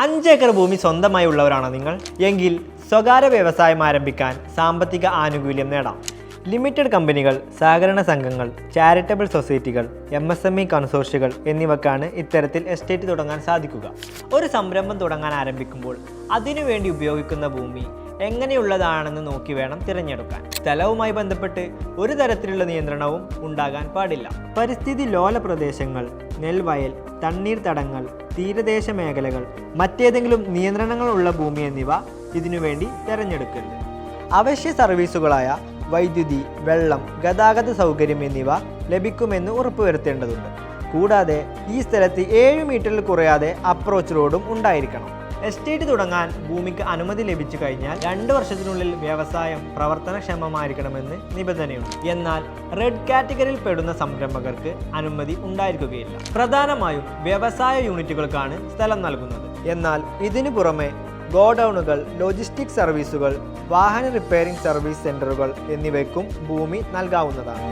5 acre ഭൂമി സ്വന്തമായി ഉള്ളവരാണോ നിങ്ങൾ? എങ്കിൽ സ്വകാര്യ വ്യവസായം ആരംഭിക്കാൻ സാമ്പത്തിക ആനുകൂല്യം നേടാം. ലിമിറ്റഡ് കമ്പനികൾ, സഹകരണ സംഘങ്ങൾ, ചാരിറ്റബിൾ സൊസൈറ്റികൾ, MSME കൺസോർഷ്യകൾ എന്നിവക്കാണ് ഇത്തരത്തിൽ എസ്റ്റേറ്റ് തുടങ്ങാൻ സാധിക്കുക. ഒരു സംരംഭം തുടങ്ങാൻ ആരംഭിക്കുമ്പോൾ അതിനുവേണ്ടി ഉപയോഗിക്കുന്ന ഭൂമി എങ്ങനെയുള്ളതാണെന്ന് നോക്കി വേണം തിരഞ്ഞെടുക്കാൻ. സ്ഥലവുമായി ബന്ധപ്പെട്ട് ഒരു തരത്തിലുള്ള നിയന്ത്രണവും ഉണ്ടാകാൻ പാടില്ല. പരിസ്ഥിതി ലോല പ്രദേശങ്ങൾ, നെൽവയൽ, തണ്ണീർത്തടങ്ങൾ, തീരദേശ മേഖലകൾ, മറ്റേതെങ്കിലും നിയന്ത്രണങ്ങളുള്ള ഭൂമി എന്നിവ ഇതിനുവേണ്ടി തിരഞ്ഞെടുക്കരുത്. അവശ്യ സർവീസുകളായ വൈദ്യുതി, വെള്ളം, ഗതാഗത സൗകര്യം എന്നിവ ലഭിക്കുമെന്ന് ഉറപ്പുവരുത്തേണ്ടതുണ്ട്. കൂടാതെ ഈ സ്ഥലത്ത് 7 മീറ്ററിൽ കുറയാതെ അപ്രോച്ച് റോഡും ഉണ്ടായിരിക്കണം. എസ്റ്റേറ്റ് തുടങ്ങാൻ ഭൂമിക്ക് അനുമതി ലഭിച്ചു കഴിഞ്ഞാൽ 2 വർഷത്തിനുള്ളിൽ വ്യവസായം പ്രവർത്തനക്ഷമമായിരിക്കണമെന്ന് നിബന്ധനയുണ്ട്. എന്നാൽ റെഡ് കാറ്റഗറിയിൽ പെടുന്ന സംരംഭകർക്ക് അനുമതി ഉണ്ടായിരിക്കുകയില്ല. പ്രധാനമായും വ്യവസായ യൂണിറ്റുകൾക്കാണ് സ്ഥലം നൽകുന്നത്. എന്നാൽ ഇതിനു പുറമെ ഗോഡൌണുകൾ, ലോജിസ്റ്റിക് സർവീസുകൾ, വാഹന റിപ്പയറിംഗ് സർവീസ് സെന്ററുകൾ എന്നിവയ്ക്കും ഭൂമി നൽകാവുന്നതാണ്.